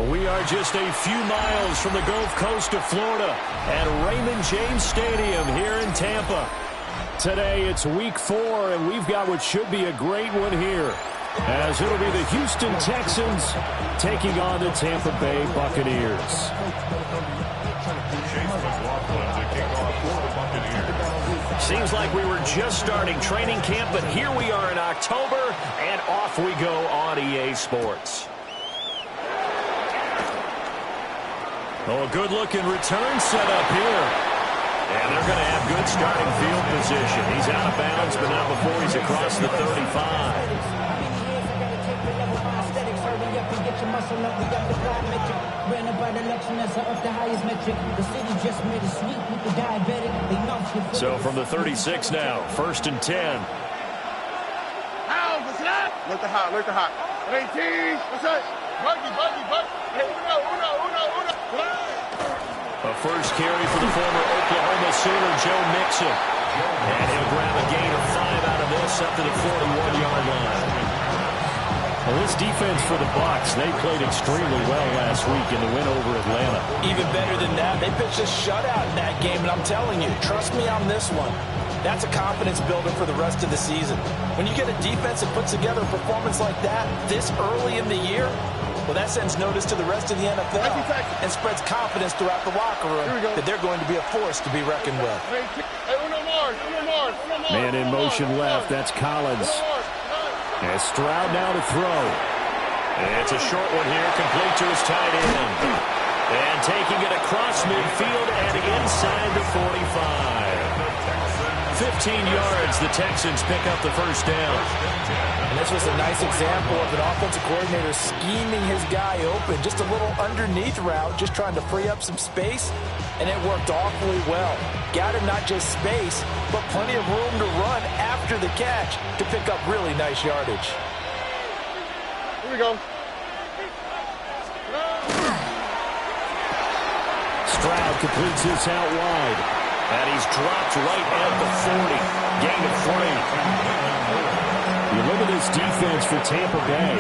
We are just a few miles from the Gulf Coast of Florida at Raymond James Stadium here in Tampa. Today it's week 4, and we've got what should be a great one here, as it'll be the Houston Texans taking on the Tampa Bay Buccaneers. Seems like we were just starting training camp, but here we are in October, and off we go on EA Sports. Oh, a good-looking return set up here. And they're going to have good starting field position. He's out of bounds, but not before he's across the 35. So from the 36 now, 1st and 10. Look the hot. 18. What's that? Buggy. Hey, uno. A first carry for the former Oklahoma Sooner, Joe Mixon. And he'll grab a gain of 5 out of this up to the 41-yard line. Well, this defense for the Bucs, they played extremely well last week in the win over Atlanta. Even better than that, they pitched a shutout in that game, and I'm telling you, trust me on this one. That's a confidence builder for the rest of the season. When you get a defense that puts together a performance like that this early in the year, well, that sends notice to the rest of the NFL and spreads confidence throughout the locker room that they're going to be a force to be reckoned with. Man in motion left. That's Collins. And Stroud now to throw. It's a short one here, complete to his tight end. And taking it across midfield and inside the 45. 15 yards, the Texans pick up the first down. And this was a nice example of an offensive coordinator scheming his guy open. Just a little underneath route, just trying to free up some space, and it worked awfully well. Got him not just space, but plenty of room to run after the catch to pick up really nice yardage. Here we go. Stroud completes this out wide. And he's dropped right at the 40. Gain of 3. You look at this defense for Tampa Bay.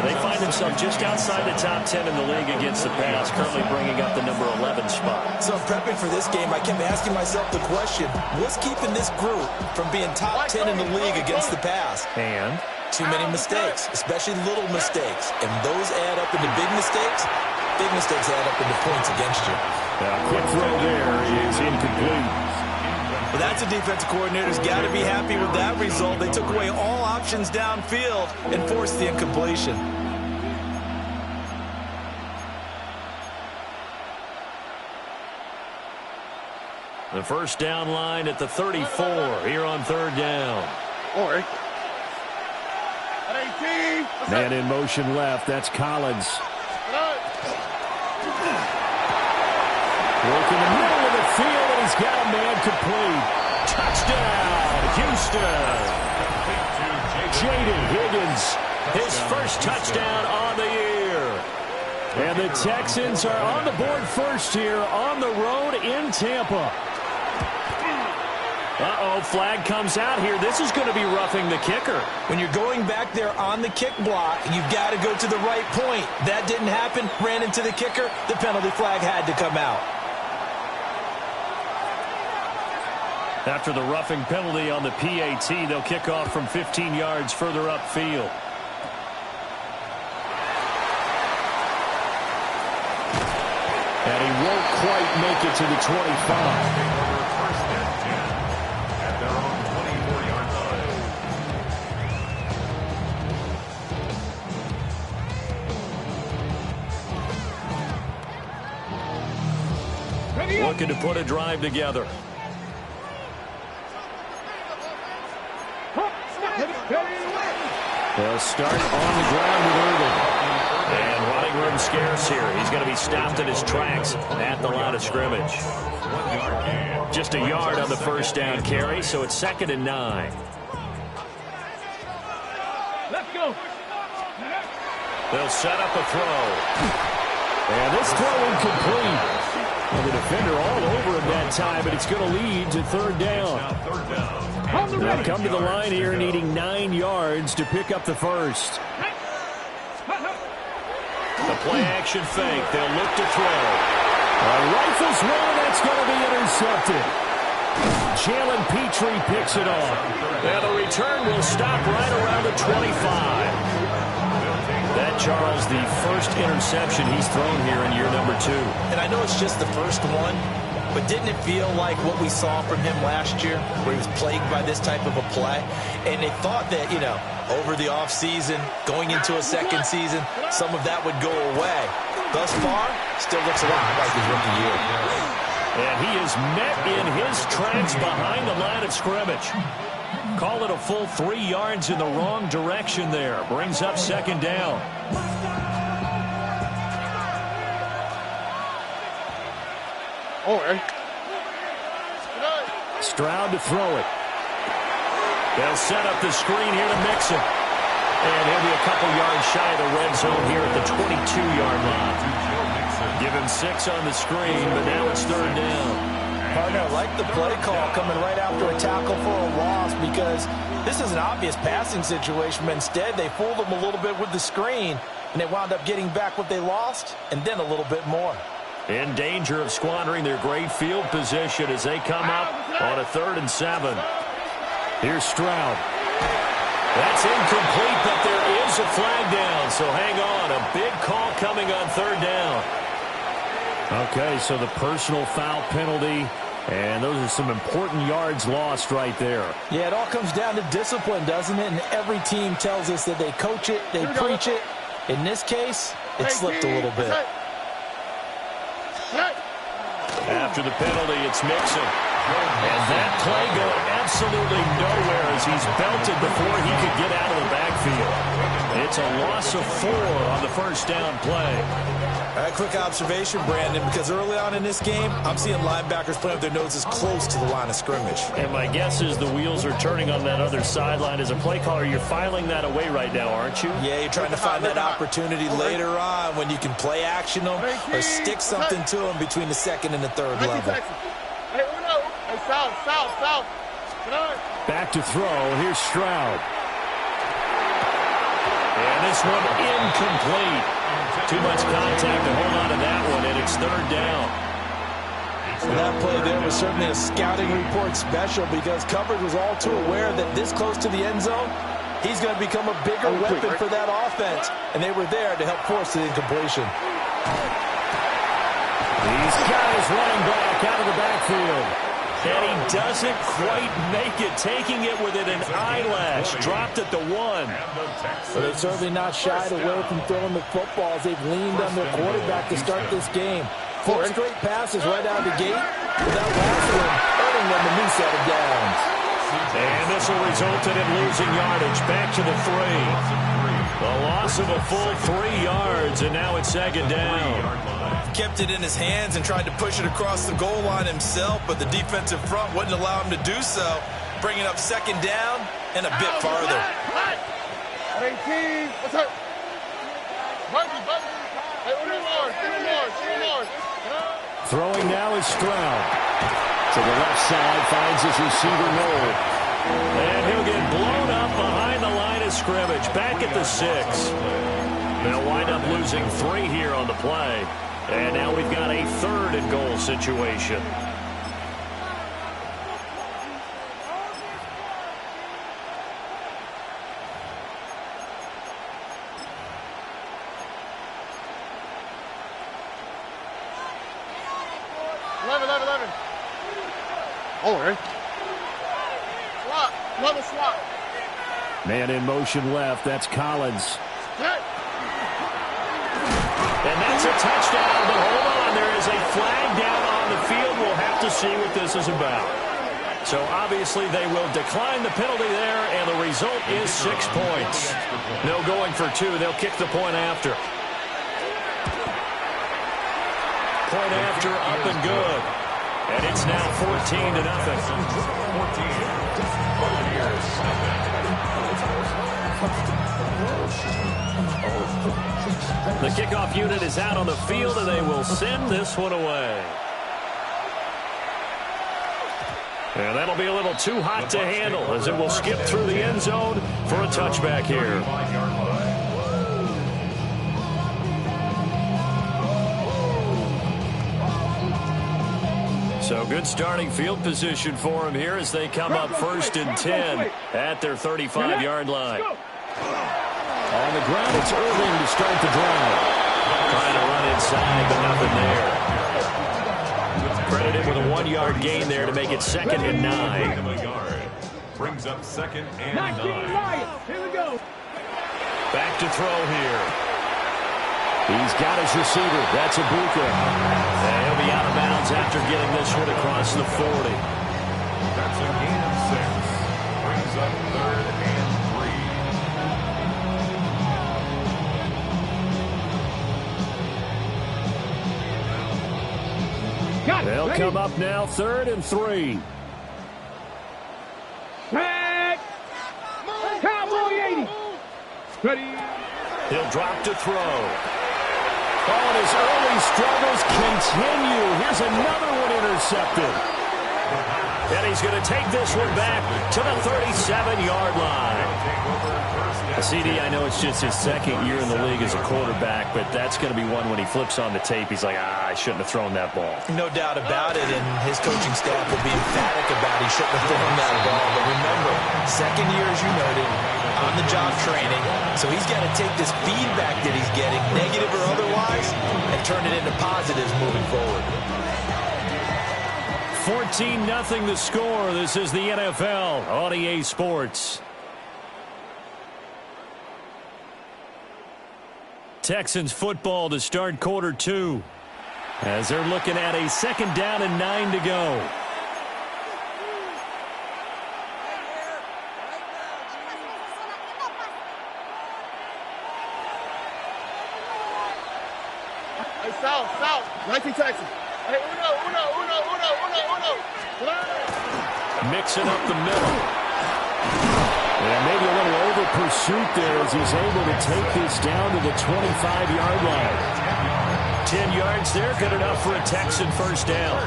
They find themselves just outside the top 10 in the league against the pass, currently bringing up the number 11 spot. So prepping for this game, I kept asking myself the question, what's keeping this group from being top 10 in the league against the pass? And? Too many mistakes, especially little mistakes. And those add up into big mistakes. Big mistakes add up into points against you. Quick throw there is incomplete. Well, that's a defensive coordinator's got to be happy with that result. They took away all options downfield and forced the incompletion. The first down line at the 34 here on 3rd down. Man in motion left. That's Collins. Working the middle of the field, and he's got a man complete. Touchdown, Houston. Jaden Higgins, his first touchdown on the year. And the Texans are on the board first here on the road in Tampa. Uh-oh, flag comes out here. This is going to be roughing the kicker. When you're going back there on the kick block, you've got to go to the right point. That didn't happen. Ran into the kicker. The penalty flag had to come out. After the roughing penalty on the PAT, they'll kick off from 15 yards further upfield. And he won't quite make it to the 25. Looking to put a drive together. They'll start on the ground with Irvin. And running room scarce here. He's going to be stopped in his tracks at the line of scrimmage. Just a yard on the first down carry, so it's 2nd and 9. Let's go. They'll set up a throw. And this throw incomplete. And the defender all over him that time, but it's going to lead to 3rd down. They'll come to the line here needing 9 yards to pick up the first. The play-action fake. They'll look to throw. Rifles one. That's going to be intercepted. Jalen Petrie picks it off. And the return will stop right around the 25. That, Charles, the first interception he's thrown here in year number 2. And I know it's just the first one, but didn't it feel like what we saw from him last year, where he was plagued by this type of a play? And they thought that, over the offseason, going into a second season, some of that would go away. Thus far, still looks a lot like his rookie year. And he is met in his tracks behind the line of scrimmage. Call it a full 3 yards in the wrong direction there. Brings up 2nd down. Stroud to throw it. They'll set up the screen here to Mixon. And he'll be a couple yards shy of the red zone here at the 22-yard line. Give him 6 on the screen, but now it's 3rd down. Partner, I like the play call coming right after a tackle for a loss, because this is an obvious passing situation, but instead they fooled them a little bit with the screen, and they wound up getting back what they lost and then a little bit more. In danger of squandering their great field position as they come up on a 3rd and 7. Here's Stroud. That's incomplete, but there is a flag down, so hang on. A big call coming on 3rd down. Okay, so the personal foul penalty, and those are some important yards lost right there. Yeah, it all comes down to discipline, doesn't it? And every team tells us that they coach it, they preach it. In this case, it slipped a little bit. After the penalty, it's Mixon. And that play going absolutely nowhere as he's belted before he could get out of the backfield. It's a loss of 4 on the first down play. All right, quick observation, Brandon, because early on in this game, I'm seeing linebackers playing with their noses close to the line of scrimmage. And my guess is the wheels are turning on that other sideline. As a play caller, you're filing that away right now, aren't you? Yeah, you're trying to find that opportunity later on when you can play action them or stick something to them between the 2nd and the 3rd level. Back to throw. Here's Stroud. And this one incomplete. Too much contact to hold on to that one, and it's 3rd down. Well, that play there was certainly a scouting report special, because coverage was all too aware that this close to the end zone, he's going to become a bigger weapon for that offense, and they were there to help force the incompletion. These guys running back out of the backfield. And he doesn't quite make it, taking it within an eyelash. Dropped at the 1. Well, they've certainly not shied away from throwing the footballs. They've leaned on their quarterback to start this game. 4 straight passes right out of the gate, with that last one earning them a new set of downs. And this will result in him losing yardage. Back to the 3. The loss of a full 3 yards, and now it's 2nd down. Kept it in his hands and tried to push it across the goal line himself, but the defensive front wouldn't allow him to do so, bringing up 2nd down and a bit farther. 18, what's up? Throwing now is Stroud. To the left side, finds his receiver Noel. And he'll get blown up behind the line of scrimmage. Back at the 6. They'll wind up losing 3 here on the play. And now we've got a 3rd and goal situation. All right. Swap. Another swap. Man in motion left. That's Collins. And that's a touchdown, but hold on. There is a flag down on the field. We'll have to see what this is about. So obviously they will decline the penalty there, and the result is 6 points. No going for 2. They'll kick the point after. Point after, up and good. And it's now 14-0. The kickoff unit is out on the field, and they will send this one away. And that'll be a little too hot to handle as it will skip through the end zone for a touchback here. So good starting field position for them here as they come up 1st and 10 at their 35-yard line. On the ground, it's Irving to start the drive. Trying to run inside, but nothing there. Credited with a 1-yard gain there to make it 2nd and 9. Brings up 2nd and 9. Here we go. Back to throw here. He's got his receiver. That's Ibuka. And he'll be out of bounds after getting this one across the 40. That's a gain of 6. Brings up 3rd and 3. They'll come up now 3rd and 3. Back. Cowboy 80. Ready. He'll drop to throw. Oh, and his early struggles continue. Here's another one intercepted. And he's going to take this one back to the 37-yard line. CD, I know it's just his 2nd year in the league as a quarterback, but that's going to be one when he flips on the tape. He's like, I shouldn't have thrown that ball. No doubt about it, and his coaching staff will be emphatic about he shouldn't have thrown that ball. But remember, 2nd year, as you noted, on-the-job training, so he's got to take this feedback that he's getting, negative or otherwise, and turn it into positives moving forward. 14-0 the score. This is the NFL on EA Sports. Texans football to start quarter 2 as they're looking at a 2nd down and 9 to go. Hey, South. 19 Texas. Hey, uno. Mixing up the middle. And maybe a little over pursuit there as he's able to take this down to the 25-yard line. 10 yards there, good enough for a Texan 1st down.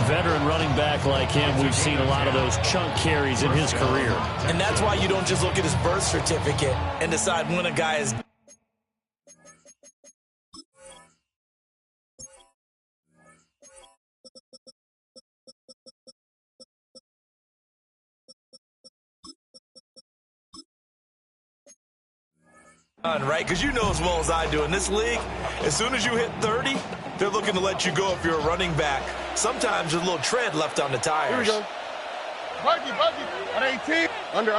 Veteran running back like him, we've seen a lot of those chunk carries in his career. And that's why you don't just look at his birth certificate and decide when a guy is... right? Because you know as well as I do, in this league, as soon as you hit 30, they're looking to let you go if you're a running back. Sometimes there's a little tread left on the tires. Here we go. Buggy. At 18. Under.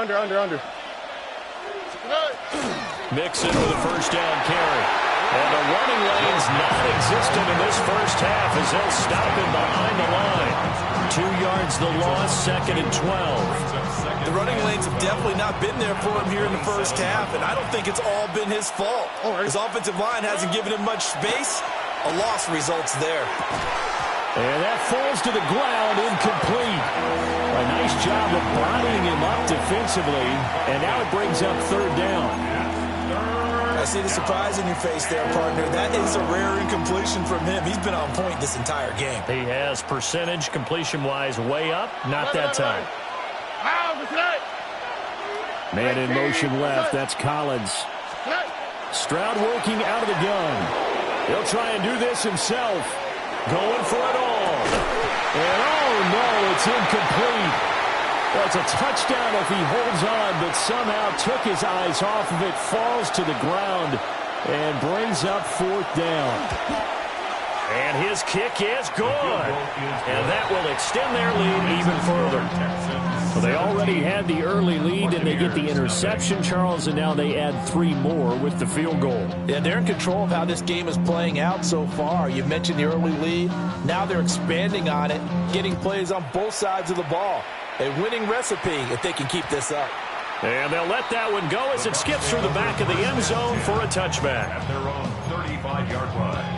Mixon with a 1st down carry. And the running lane's non-existent in this 1st half as they'll stop him behind the line. 2 yards the loss, 2nd and 12. The running lanes have definitely not been there for him here in the 1st half, and I don't think it's all been his fault. His offensive line hasn't given him much space. A loss results there. And that falls to the ground, incomplete. A nice job of bodying him up defensively, and now it brings up 3rd down. I see the surprise in your face there, partner. That is a rare incompletion from him. He's been on point this entire game. He has percentage completion-wise way up. Not that time. Man in motion left. That's Collins. Stroud working out of the gun. He'll try and do this himself. Going for it all. And oh no, it's incomplete. Well, it's a touchdown if he holds on, but somehow took his eyes off of it, falls to the ground, and brings up 4th down. And his kick is good. And that will extend their lead even further. Well, they already had the early lead, and they get the interception, Charles, and now they add 3 more with the field goal. Yeah, they're in control of how this game is playing out so far. You mentioned the early lead. Now they're expanding on it, getting plays on both sides of the ball. A winning recipe if they can keep this up. And they'll let that one go as it skips through the back of the end zone for a touchback. At their own 35-yard line.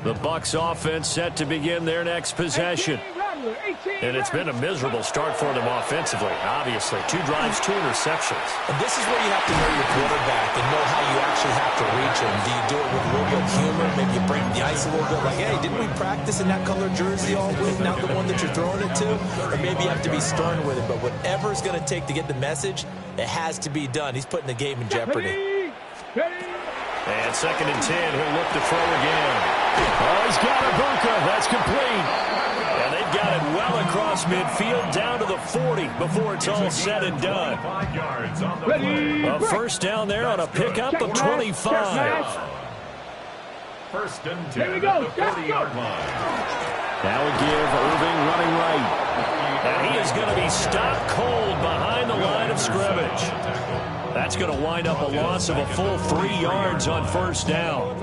The Bucs offense set to begin their next possession. And it's been a miserable start for them offensively, obviously. 2 drives, 2 interceptions. And this is where you have to know your quarterback and know how you actually have to reach him. Do you do it with a little bit of humor? Maybe you break the ice a little bit, like, hey, didn't we practice in that color jersey all week, not the one that you're throwing it to? Or maybe you have to be stern with it. But whatever it's going to take to get the message, it has to be done. He's putting the game in jeopardy. And 2nd and 10, he'll look to throw again. Oh, he's got a bunker. That's complete. And they've got it well across midfield down to the 40 before it's all said and done. A first down there on a pickup of 25. 1st and 10 at the 40-yard line. That would give Irving running right. And he is going to be stopped cold behind the line of scrimmage. That's going to wind up a loss of a full 3 yards on 1st down.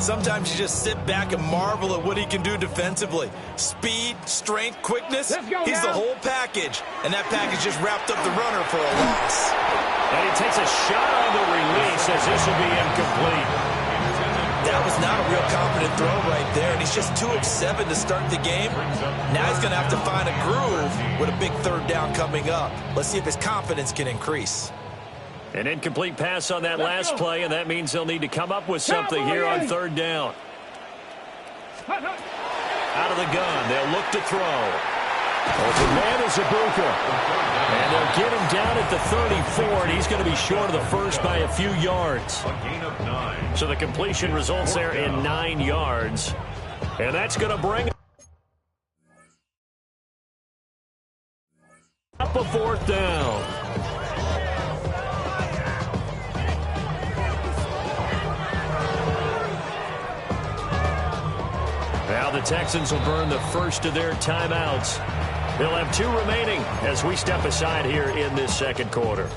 Sometimes you just sit back and marvel at what he can do defensively. Speed, strength, quickness. He's the whole package. And that package just wrapped up the runner for a loss. And he takes a shot on the release as this will be incomplete. That was not a real confident throw right there. And he's just 2 of 7 to start the game. Now he's going to have to find a groove with a big 3rd down coming up. Let's see if his confidence can increase. An incomplete pass on that last play, and that means they'll need to come up with something here on 3rd down. Out of the gun, they'll look to throw. Open man is Ibuka. And they'll get him down at the 34, and he's going to be short of the first by a few yards. A gain of 9. So the completion results there in 9 yards. And that's going to bring up a 4th down. Now the Texans will burn the first of their timeouts. They'll have 2 remaining as we step aside here in this 2nd quarter.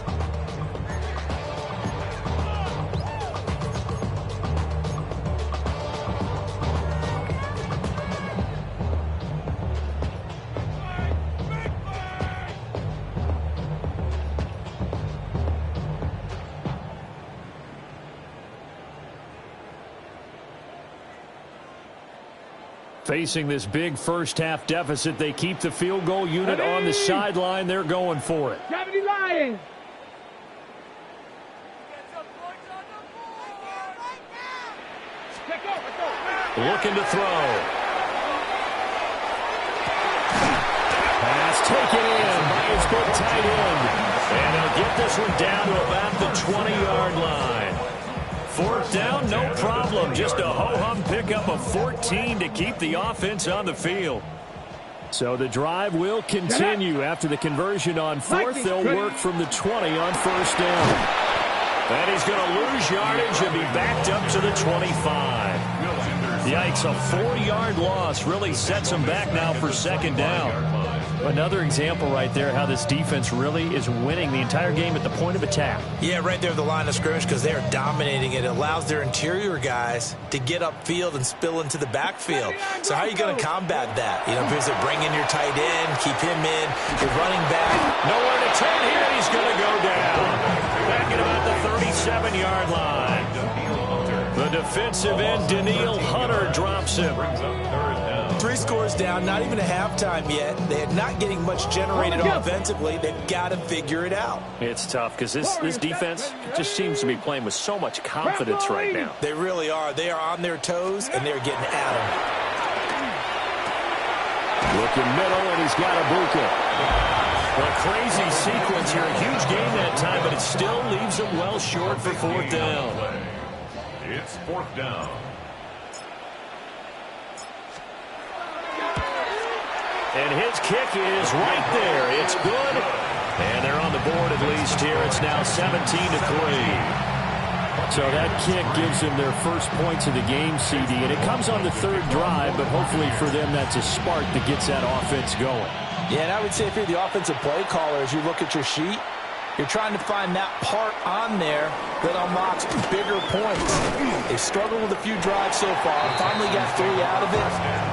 Facing this big first-half deficit, they keep the field goal unit on the sideline. They're going for it. 70 Lions. Looking to throw. Pass taken in by his big tight end. And they'll get this one down to about the 20-yard line. 4th down, no problem. Just a ho-hum pickup of 14 to keep the offense on the field. So the drive will continue. After the conversion on 4th, they'll work from the 20 on 1st down. And he's going to lose yardage and be backed up to the 25. Yikes, a 4-yard loss really sets him back now for 2nd down. Another example right there how this defense really is winning the entire game at the point of attack. Yeah, right there at the line of scrimmage because they are dominating it. It allows their interior guys to get upfield and spill into the backfield. So how are you going to combat that? You know, because they bring in your tight end, keep him in, your running back. Nowhere to turn here. He's going to go down. Back at about the 37-yard line. The defensive end, Daniil Hunter, drops him. 3 scores down, not even a halftime yet. They're not getting much generated offensively. They've got to figure it out. It's tough because this defense just seems to be playing with so much confidence right now. They really are. They are on their toes, and they're getting at them. Looking middle, and he's got Ibuka. A crazy sequence here. A huge game that time, but it still leaves them well short for 4th down. It's 4th down. And his kick is right there. It's good. And they're on the board at least here. It's now 17-3. So that kick gives them their first points of the game, CD. And it comes on the 3rd drive, but hopefully for them that's a spark that gets that offense going. Yeah, and I would say if you're the offensive play caller, as you look at your sheet, You're trying to find that part on there that unlocks bigger points. They've struggled with a few drives so far. Finally got 3 out of it.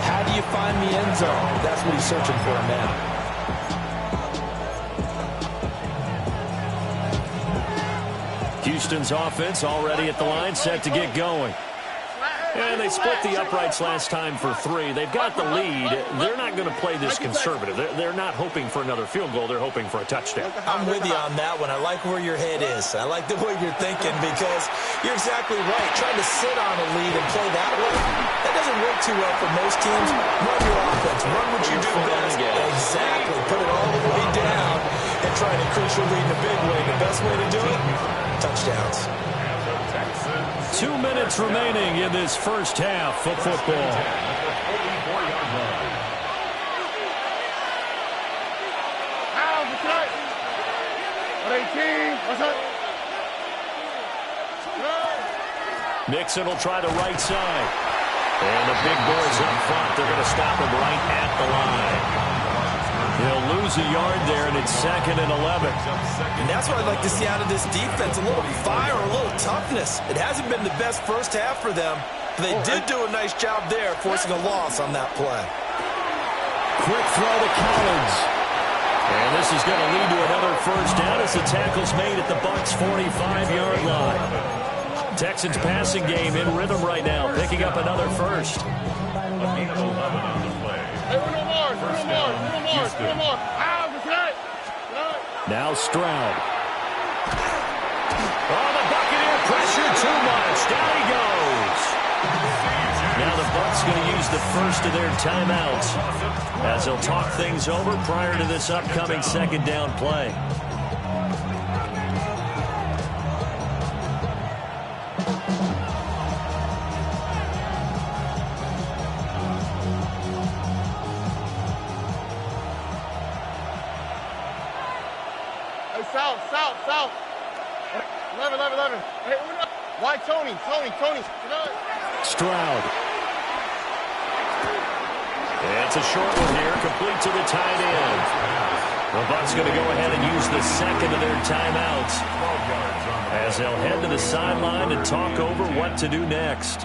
How do you find the end zone? That's what he's searching for now. Houston's offense already at the line, set to get going. And they split the uprights last time for 3. They've got the lead. They're not going to play this conservative. They're not hoping for another field goal. They're hoping for a touchdown. I'm with you on that one. I like where your head is. I like the way you're thinking because you're exactly right. Trying to sit on a lead and play that way, that doesn't work too well for most teams. Run your offense. Run what you do best. Exactly. Put it all the way down and try to increase your lead in a big way. The best way to do it, touchdowns. 2 minutes remaining in this first half of football. Nixon will try the right side. And the big boys up front, they're going to stop him right at the line. He'll lose a yard there, and it's 2nd and 11. And that's what I'd like to see out of this defense, a little fire, a little toughness. It hasn't been the best first half for them, but they did do a nice job there, forcing a loss on that play. Quick throw to Collins. And this is going to lead to another first down as the tackle's made at the Bucs' 45-yard line. Texans passing game in rhythm right now, picking up another first. Now Stroud. Oh, the Buccaneer pressure too much. Down he goes. Now the Bucs going to use the first of their timeouts as they'll talk things over prior to this upcoming second down play. South. 11. Hey, why Tony? Stroud. It's a short one here, complete to the tight end. The Bucs going to go ahead and use the second of their timeouts as they'll head to the sideline and talk over what to do next.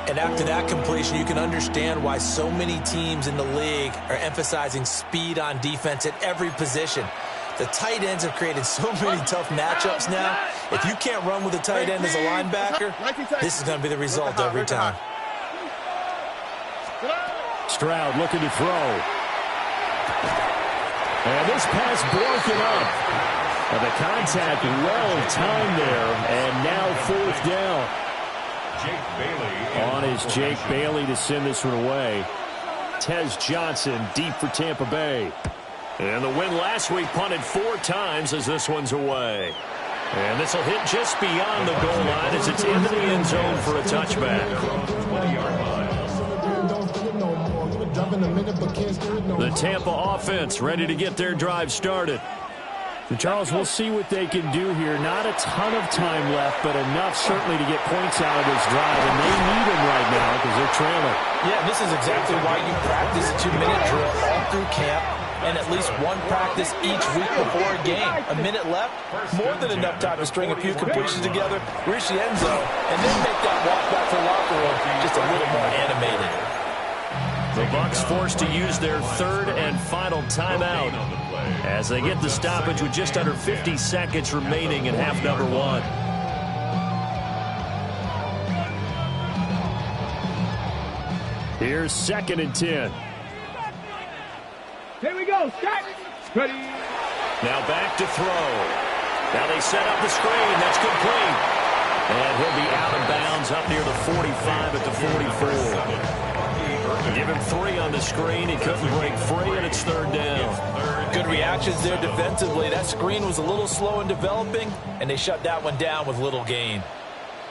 And after that completion, you can understand why so many teams in the league are emphasizing speed on defense at every position. The tight ends have created so many tough matchups now. If you can't run with a tight end as a linebacker, this is going to be the result every time. Stroud looking to throw. And this pass broken up. And the contact well timed there. And now 4th down. On is Jake Bailey to send this one away. Tez Johnson deep for Tampa Bay. And the win last week punted 4 times as this one's away. And this will hit just beyond the goal line as it's into the end zone for a touchback. The Tampa offense ready to get their drive started. And Charles, we'll see what they can do here. Not a ton of time left, but enough certainly to get points out of this drive. And they need them right now because they're trailing. Yeah, this is exactly why you practice a 2-minute drill all through camp. And at least one practice each week before a game. A minute left, more than enough time to string a few completions together, reach the end zone, and then make that walk back to the locker room just a little more animated. The Bucs forced to use their 3rd and final timeout as they get the stoppage with just under 50 seconds remaining in half number 1. Here's 2nd and 10. Here we go. Start. Ready. Now back to throw. Now they set up the screen. That's complete. And he'll be out of bounds up near the 45 at the 44. Give him 3 on the screen. He couldn't break free, and it's 3rd down. Good reactions there defensively. That screen was a little slow in developing, and they shut that one down with little gain.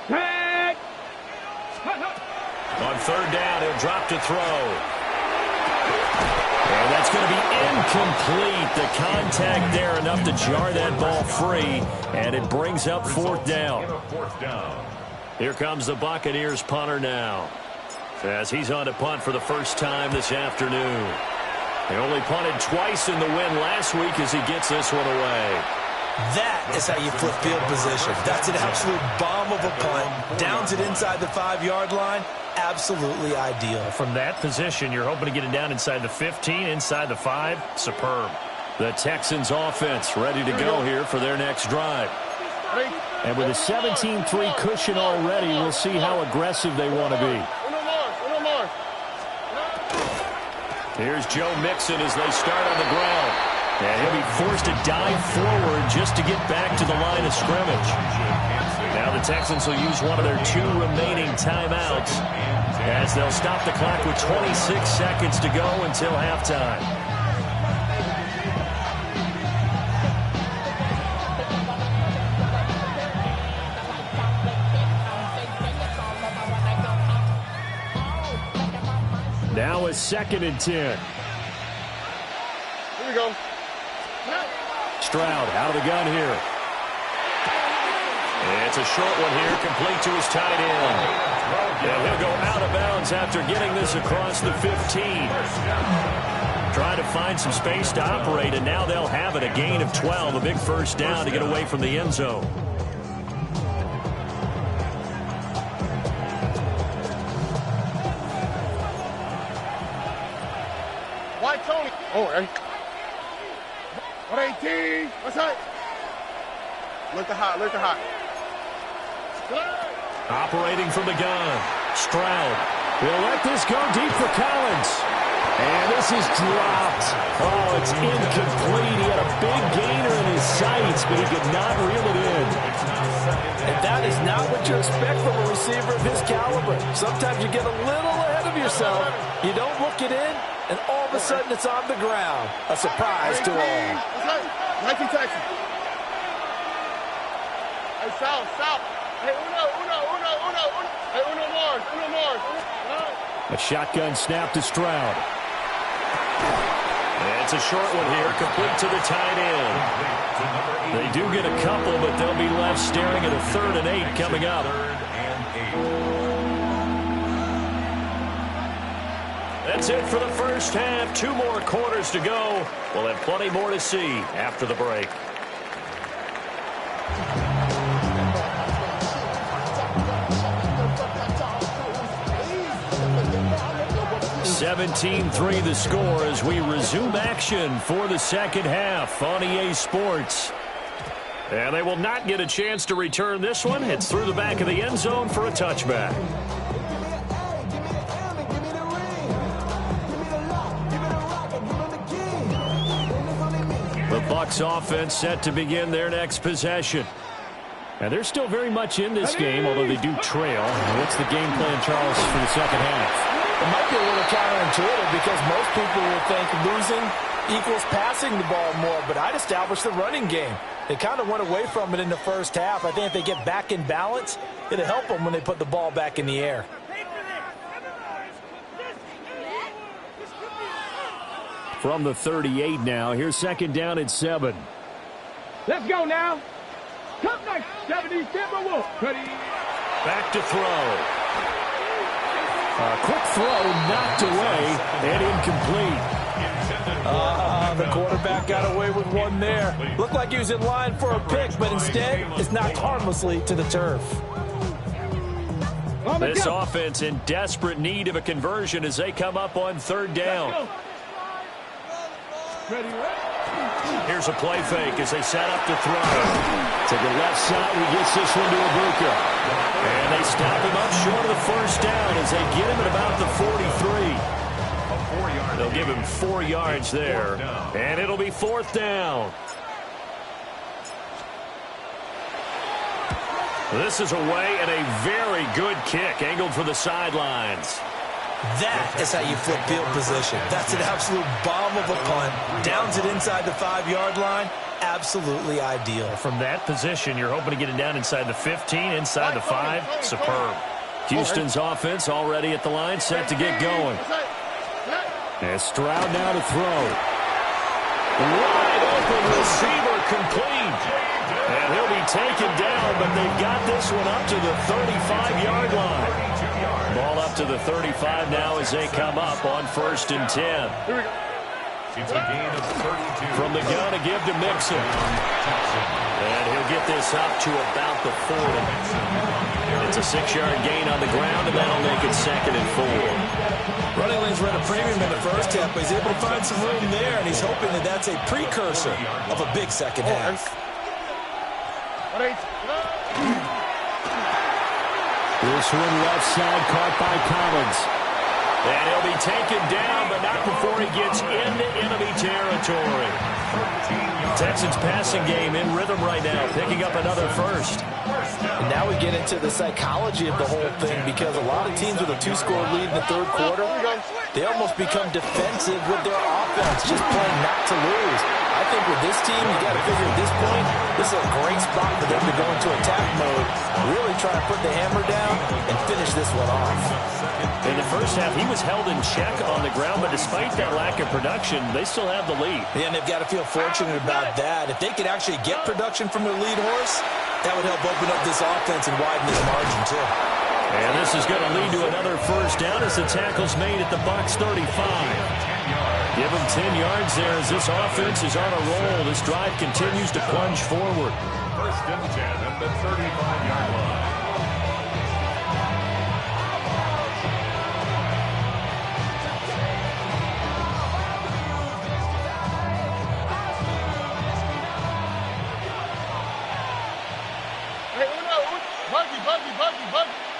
Hey. On 3rd down, he'll drop to throw. And that's going to be incomplete. The contact there enough to jar that ball free, and it brings up 4th down. Here comes the Buccaneers punter now, as he's on to punt for the first time this afternoon. They only punted twice in the win last week as he gets this one away. That is how you flip field position. That's an absolute bomb of a punt. Downs it inside the 5-yard line. Absolutely ideal. From that position, you're hoping to get it down inside the 15, inside the 5. Superb. The Texans offense ready to go here for their next drive. And with a 17-3 cushion already, we'll see how aggressive they want to be. Here's Joe Mixon as they start on the ground. And he'll be forced to dive forward just to get back to the line of scrimmage. Now the Texans will use one of their 2 remaining timeouts as they'll stop the clock with 26 seconds to go until halftime. Now a 2nd and 10. Here we go. Stroud out of the gun here. It's a short one here, complete to his tight end. And he'll go out of bounds after getting this across the 15. Trying to find some space to operate, and now they'll have it. A gain of 12, a big first down to get away from the end zone. Why Tony? Oh, hey. 118. What's that? Look hot, look hot. Operating from the gun. Stroud. He'll let this go deep for Collins. And this is dropped. Oh, it's incomplete. He had a big gainer in his sights, but he could not reel it in. And that is not what you expect from a receiver of his caliber. Sometimes you get a little ahead of yourself. You don't look it in, and all of a sudden it's on the ground. A surprise to all. 19 Texas. Hey, South. Hey, Uno. Hey, Uno Mars. A shotgun snap to Stroud. It's a short one here, complete to the tight end. They do get a couple, but they'll be left staring at a 3rd and 8 coming up. That's it for the first half. 2 more quarters to go. We'll have plenty more to see after the break. 17-3 the score as we resume action for the second half on EA Sports. And they will not get a chance to return this one. It's through the back of the end zone for a touchback. The Bucs offense set to begin their next possession. And they're still very much in this game, although they do trail. What's the game plan, Charles, for the second half? It might be a little counterintuitive because most people will think losing equals passing the ball more, but I'd establish the running game. They kind of went away from it in the first half. I think if they get back in balance, it'll help them when they put the ball back in the air. From the 38 now, here's 2nd down at 7. Let's go now. Come next, 70 Timberwolves. Ready? Back to throw. A quick throw knocked away and incomplete. The quarterback got away with one there. Looked like he was in line for a pick, but instead it's knocked harmlessly to the turf. This offense in desperate need of a conversion as they come up on 3rd down. Here's a play fake as they set up to throw. To the left side, he gets this one to Ibuka. And they stop him up short of the first down as they get him at about the 43. They'll give him 4 yards there. And it'll be 4th down. This is away and a very good kick angled for the sidelines. That is how you flip field position. That's an absolute bomb of a punt. Downs it inside the 5-yard line. Absolutely ideal. From that position, you're hoping to get it down inside the 15, inside the 5. Superb. Houston's offense already at the line, set to get going. And Stroud now to throw. Wide open receiver complete. And he'll be taken down, but they've got this one up to the 35-yard line. Ball up to the 35 now as they come up on 1st and 10. It's a gain of 32. From the gun, a give to Mixon. they'll get this up to about the 40. It's a 6-yard gain on the ground, and that'll make it 2nd and 4. Running lanes were at a premium in the first half, but he's able to find some room there, and he's hoping that that's a precursor of a big second half. This one left side caught by Collins. And he'll be taken down, but not before he gets into enemy territory. Texans passing game in rhythm right now, picking up another first. And now we get into the psychology of the whole thing, because a lot of teams with a 2-score lead in the third quarter, they almost become defensive with their offense, just playing not to lose. I think with this team, you got to figure at this point, this is a great spot for them to go into attack mode, really try to put the hammer down and finish this one off. In the first half, he was held in check on the ground, but despite that lack of production, they still have the lead. And they've got to feel fortunate about that. If they could actually get production from their lead horse, that would help open up this offense and widen this margin, too. And this is going to lead to another first down as the tackle's made at the Bucs 35. Give them 10 yards there as this offense is on a roll. This drive continues to plunge forward. 1st and 10 at the 35-yard line.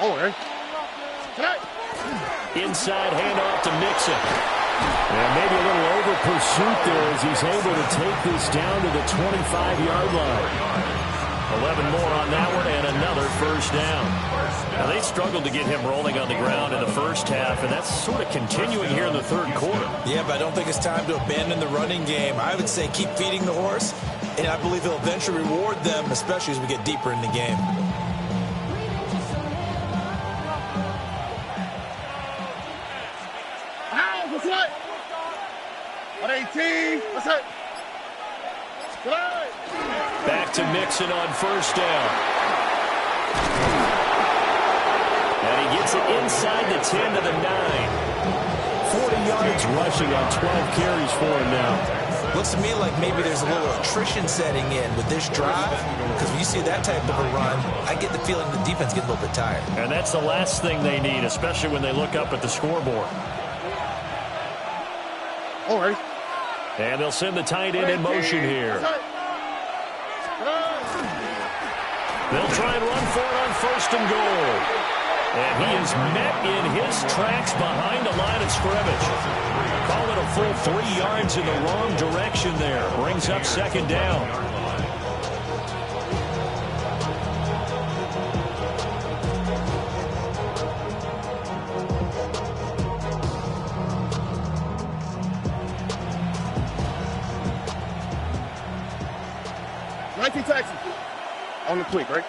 Oh, hey. Inside handoff to Mixon. And maybe a little over pursuit there as he's able to take this down to the 25-yard line. 11 more on that one and another first down. Now, they struggled to get him rolling on the ground in the first half, and that's sort of continuing here in the third quarter. Yeah, but I don't think it's time to abandon the running game. I would say keep feeding the horse, and I believe he'll eventually reward them, especially as we get deeper in the game. Back to Mixon on first down. And he gets it inside the 10 to the 9. 40 yards rushing on 12 carries for him now. Looks to me like maybe there's a little attrition setting in with this drive, because when you see that type of a run, I get the feeling the defense gets a little bit tired. And that's the last thing they need, especially when they look up at the scoreboard. All right. And they'll send the tight end in motion here. They'll try and run for it on 1st and goal. And he is met in his tracks behind the line of scrimmage. Call it a full 3 yards in the wrong direction there. Brings up 2nd down. Texans. On the quick, right?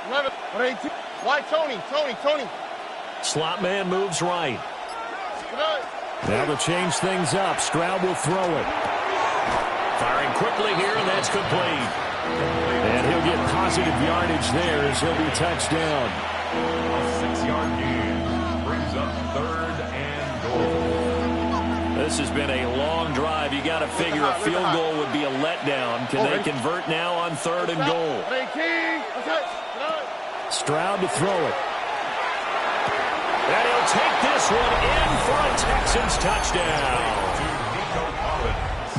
11, 18. Why Tony? Slot man moves right. Now to change things up, Stroud will throw it. Firing quickly here, and that's complete. And he'll get positive yardage there as he'll be touchdown. A 6-yard gain brings up 3rd and goal. This has been a long drive. You got to figure a field goal would be a letdown. Can they convert now on 3rd and goal? Stroud to throw it. And he'll take this one in for a Texans touchdown.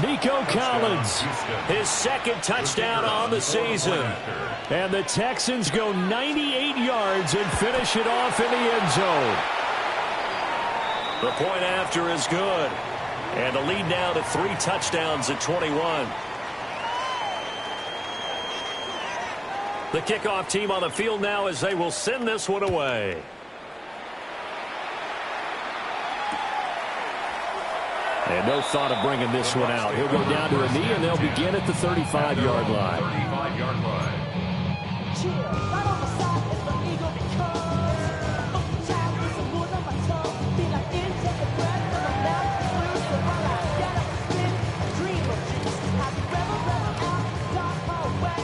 Nico Collins. His 2nd touchdown on the season. And the Texans go 98 yards and finish it off in the end zone. The point after is good. And the lead now to 3 touchdowns at 21. The kickoff team on the field now as they will send this one away. And no thought of bringing this one out. He'll go down to a knee, and they'll begin at the 35-yard line. 35-yard line.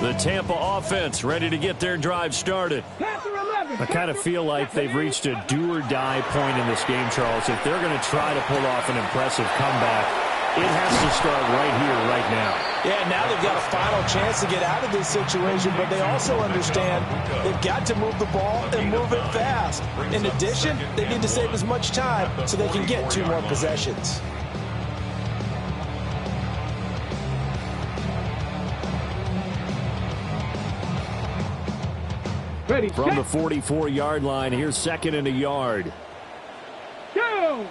The Tampa offense ready to get their drive started. I kind of feel like they've reached a do-or-die point in this game, Charles. If they're going to try to pull off an impressive comeback, It has to start right here, right now. Yeah, now they've got a final chance to get out of this situation, but they also understand they've got to move the ball and move it fast. In addition, they need to save as much time so they can get 2 more possessions. Ready, from the 44-yard line, here's 2nd and a yard. Go!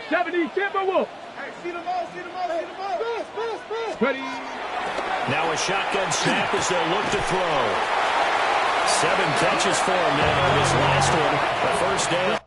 70, Timberwolf. Hey, see the ball, see the ball, see the ball. Pass. Ready. Now a shotgun snap as they'll look to throw. 7 catches for him now in this last one. The first down.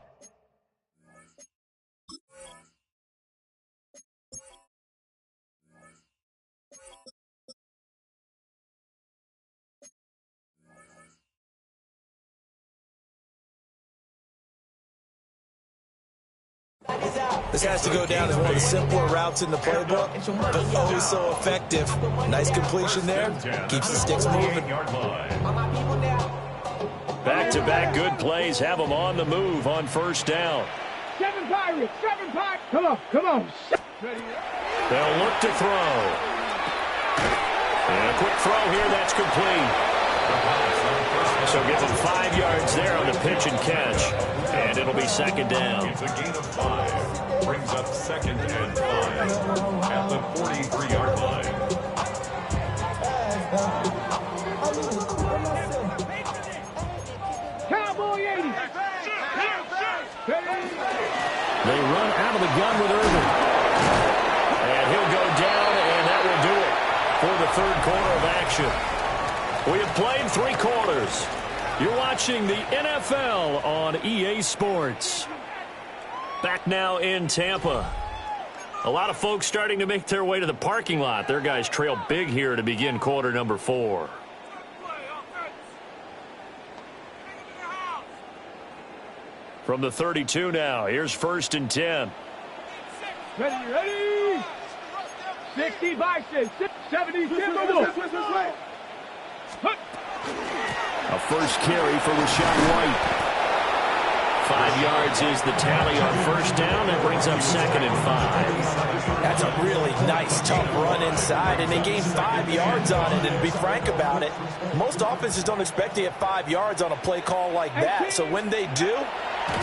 This has to go down as one of the simpler routes in the playbook, but oh so effective. Nice completion there. Keeps the sticks moving. Back-to-back good plays have them on the move on first down. 7 Pirates. Come on. They'll look to throw. And a quick throw here, that's complete. So give them 5 yards there on the pitch and catch. And it'll be 2nd down. It's a gain of 5. Brings up 2nd and 5 at the 43-yard line. Cowboy 80. They run out of the gun with Irvin. And he'll go down, and that will do it for the 3rd quarter of action. We have played 3 quarters. You're watching the NFL on EA Sports. Back now in Tampa. A lot of folks starting to make their way to the parking lot. Their guys trail big here to begin quarter number 4. From the 32 now, here's 1st and 10. Ready. 60 Bison. 70 Timberwolf. A first carry for Rashawn White. 5 yards is the tally on first down. That brings up 2nd and 5. That's a really nice, tough run inside, and they gained 5 yards on it. And to be frank about it, most offenses don't expect to get 5 yards on a play call like that. So when they do,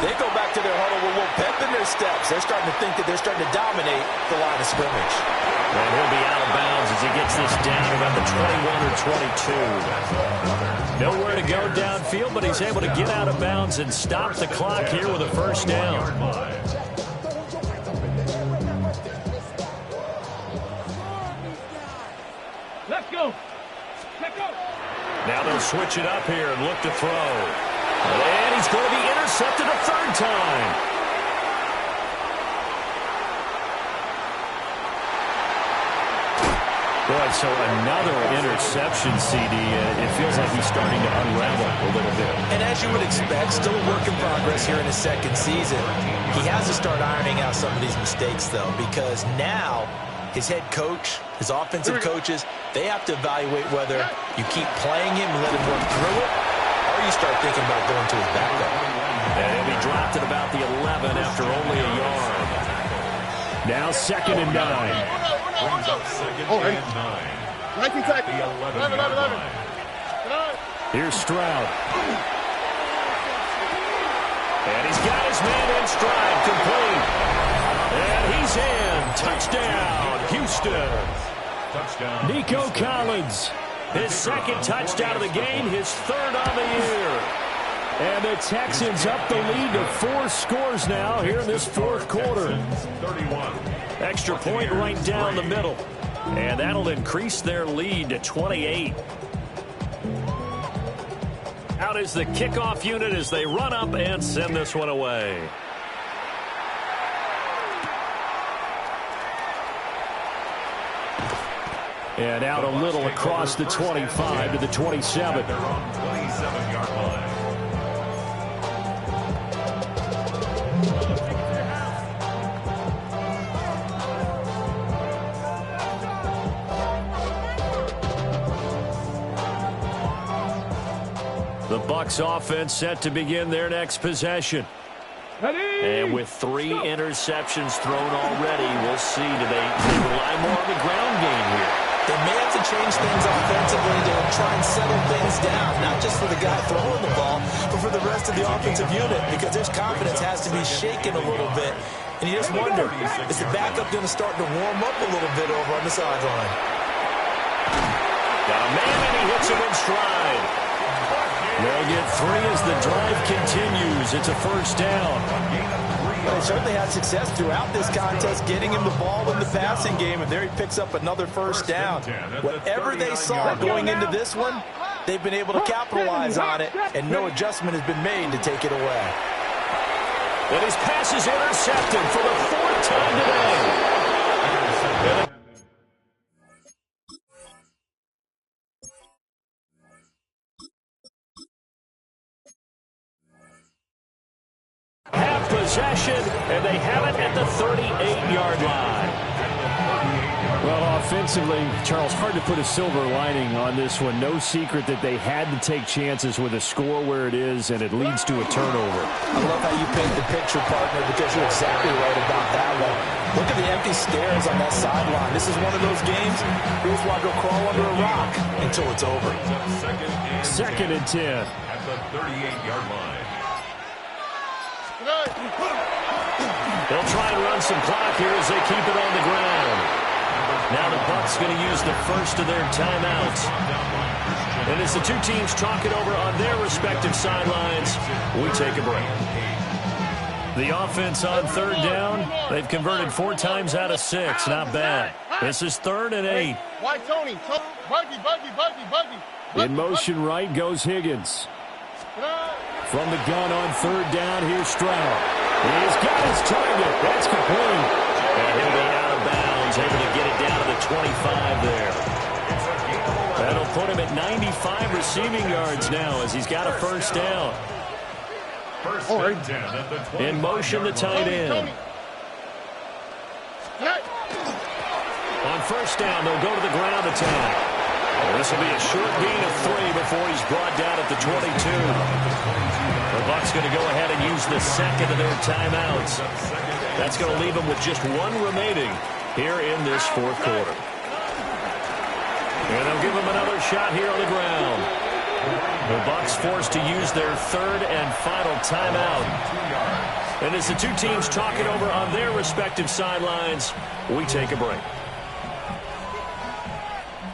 they go back to their huddle with a little pep in their steps. They're starting to think that they're starting to dominate the line of scrimmage. And he'll be out of bounds as he gets this down around the 21 or 22. Nowhere to go downfield, but he's able to get out of bounds and stop the clock here with a first down. Let's go. Now they'll switch it up here and look to throw. And he's going to be intercepted a 3rd time. Boy, so another interception, CD. It feels like he's starting to unravel a little bit. And as you would expect, still a work in progress here in his 2nd season. He has to start ironing out some of these mistakes, though, because now his head coach, his offensive coaches, they have to evaluate whether you keep playing him and let him work through it, or you start thinking about going to his backup. And he'll be dropped at about the 11 after only a yard. Now 2nd and 9. Brings up 2nd and 9. 19 seconds. The 11. Here's Stroud. And he's got his man in stride, complete. And he's in. Touchdown, Houston. Touchdown. Nico Collins. His 2nd touchdown of the game, his 3rd on the year. And the Texans up the lead to 4 scores now here in this 4th quarter. 31. Extra point right down the middle. And that'll increase their lead to 28. Out is the kickoff unit as they run up and send this one away. And out a little across the 25 to the 27. They're on 27-yard line. The Bucs offense set to begin their next possession. And with 3 interceptions thrown already, we'll see. Do they rely more on the ground game here? They may have to change things offensively to try and settle things down, not just for the guy throwing the ball, but for the rest of the offensive unit, because their confidence has to be shaken a little bit. And you just wonder, is the backup going to start to warm up a little bit over on the sideline? Got a man, and he hits him in stride. They'll get 3 as the drive continues. It's a first down. They certainly had success throughout this contest, getting him the ball in the passing game, and there he picks up another first down. Whatever they saw going into this one, they've been able to capitalize on it, and no adjustment has been made to take it away. And his pass is intercepted for the 4th time today. Have possession, and they have it at the 38-yard line. Well, offensively, Charles, hard to put a silver lining on this one. No secret that they had to take chances with a score where it is, and it leads to a turnover. I love how you paint the picture, partner, because you're exactly right about that one. Look at the empty stairs on that sideline. This is one of those games you just want to go crawl under a rock until it's over. Second and 10. At the 38-yard line. They'll try and run some clock here as they keep it on the ground. Now the Bucs going to use the first of their timeouts. And as the two teams talk it over on their respective sidelines, we take a break. The offense on 3rd down, they've converted 4 times out of 6. Not bad. This is 3rd and 8. Why Tony? Buggy. In motion right goes Higgins. From the gun on 3rd down, here's Stroud. He's got his target. That's complete. And he'll be out of bounds, able to get it down to the 25 there. That'll put him at 95 receiving yards now as he's got a first down. First and 10 at the 25. In motion, the tight end. On first down, they'll go to the ground attack. This will be a short gain of 3 before he's brought down at the 22. The Bucs going to go ahead and use the second of their timeouts. That's going to leave them with just 1 remaining here in this 4th quarter. And they'll give them another shot here on the ground. The Bucs forced to use their 3rd and final timeout. And as the two teams talk it over on their respective sidelines, we take a break.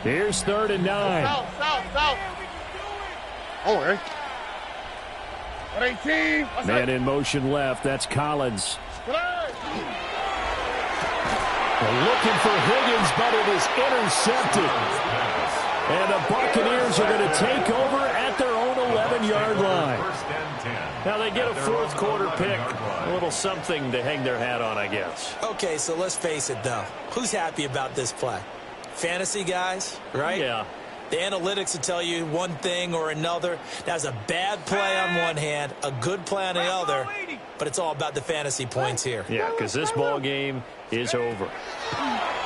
Here's 3rd and 9. South. Oh, right. 18. Man in motion left. That's Collins. Looking for Higgins, but it is intercepted. And the Buccaneers are going to take over at their own 11-yard line. Now they get a 4th quarter pick. A little something to hang their hat on, I guess. Okay, so let's face it, though. Who's happy about this play? Fantasy guys, right? Yeah. The analytics will tell you one thing or another. That's a bad play on one hand, a good play on the other, but it's all about the fantasy points here. Yeah, because this ball game is over.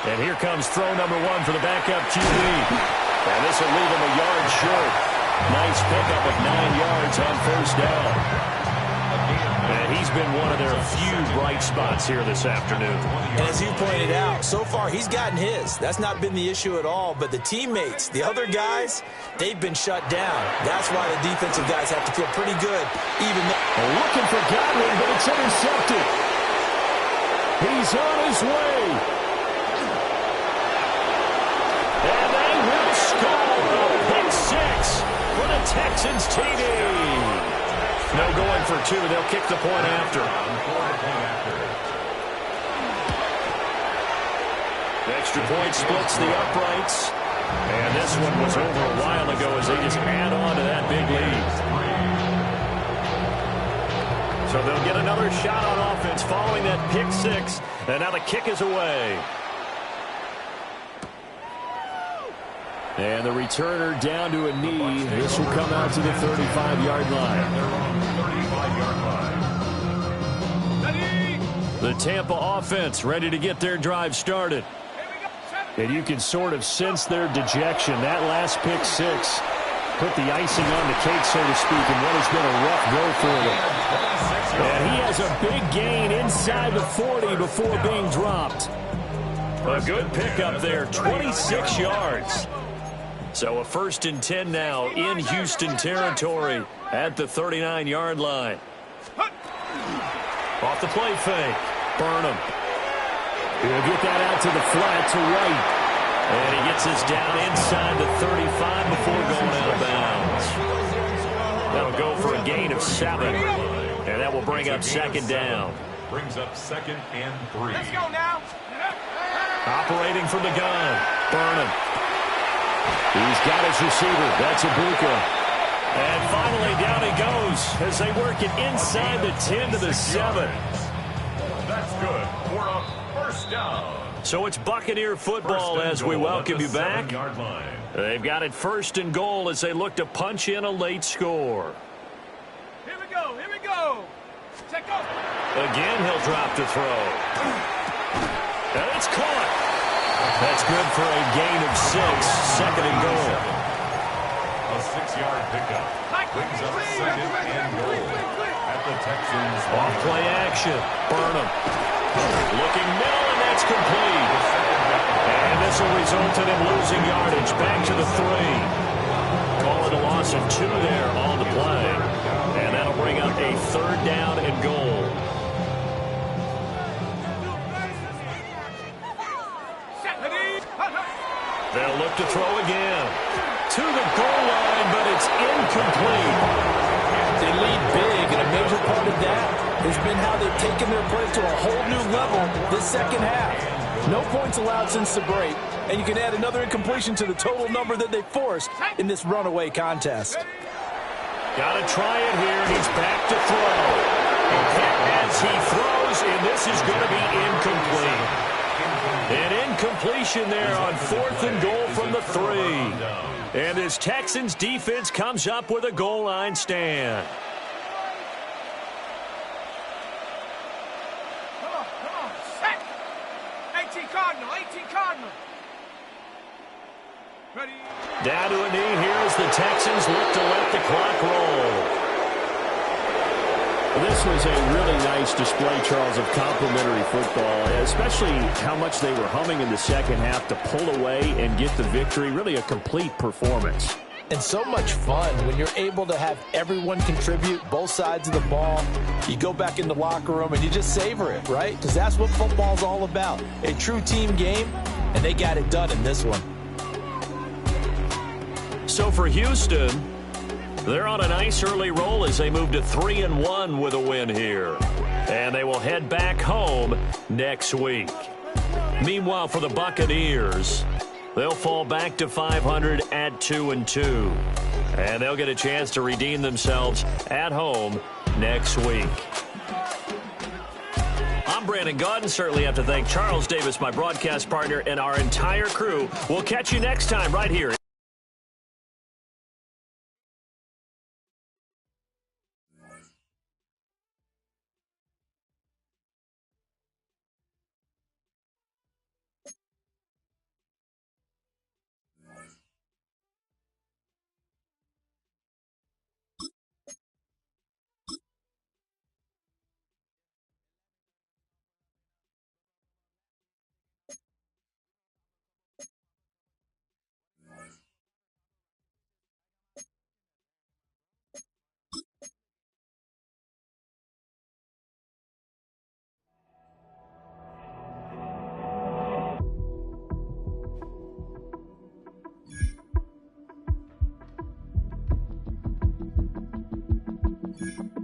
And here comes throw number 1 for the backup QB. And this will leave him a yard short. Nice pickup of 9 yards on first down. And he's been one of their few bright spots here this afternoon. And as you pointed out, so far he's gotten his. That's not been the issue at all. But the teammates, the other guys, they've been shut down. That's why the defensive guys have to feel pretty good. Even looking for Godwin, but it's intercepted. He's on his way. And they will score a pick 6 for the Texans TD. No going for 2. They'll kick the point after. The extra point splits the uprights. And this one was over a while ago as they just add on to that big lead. So they'll get another shot on offense following that pick 6. And now the kick is away. And the returner down to a knee. This will come out to the 35-yard line. The Tampa offense ready to get their drive started. And you can sort of sense their dejection. That last pick 6 put the icing on the cake, so to speak, in what has been a rough go for them. And he has a big gain inside the 40 before being dropped. A good pickup there, 26 yards. So a 1st and 10 now in Houston territory at the 39-yard line. Off the play fake. Burnham. He'll get that out to the flat to White. And he gets this down inside the 35 before going out of bounds. That'll go for a gain of 7. And that will bring up 2nd down. Brings up 2nd and 3. Let's go now. Operating from the gun. Burnham. He's got his receiver. That's Ibuka. And finally down he goes as they work it inside the 10 to the 7. That's good for a 1st down. So it's Buccaneer football as we welcome you back. They've got it 1st and goal as they look to punch in a late score. Here we go. Here we go. Check off. Again, he'll drop to throw. And it's caught. That's good for a gain of 6. 2nd and goal. A 6-yard pickup. Brings up 2nd and goal at the Texans. Off-play action. Burnham. Looking middle, and that's complete. And this will result in him losing yardage. Back to the 3. Call it a loss of 2 there on the play. And that'll bring up a 3rd down and goal. They'll look to throw again. To the goal line, but it's incomplete. They lead big, and a major part of that has been how they've taken their play to a whole new level this 2nd half. No points allowed since the break, and you can add another incompletion to the total number that they forced in this runaway contest. Got to try it here. He's back to throw. As he throws, and this is going to be incomplete. An incompletion there on 4th and goal from the 3. And this Texans defense comes up with a goal line stand. Come on. Set. 18 Cardinal. 18 Cardinal. Ready. Down to a knee here as the Texans look to let the clock roll. This was a really nice display, Charles, of complimentary football, especially how much they were humming in the 2nd half to pull away and get the victory. Really a complete performance. And so much fun when you're able to have everyone contribute, both sides of the ball. You go back in the locker room and you just savor it, right? Because that's what football's all about. A true team game, and they got it done in this one. So for Houston, they're on a nice early roll as they move to 3-1 with a win here. And they will head back home next week. Meanwhile, for the Buccaneers, they'll fall back to 500 at 2-2. And they'll get a chance to redeem themselves at home next week. I'm Brandon Gaudin. Certainly have to thank Charles Davis, my broadcast partner, and our entire crew. We'll catch you next time right here. Yeah.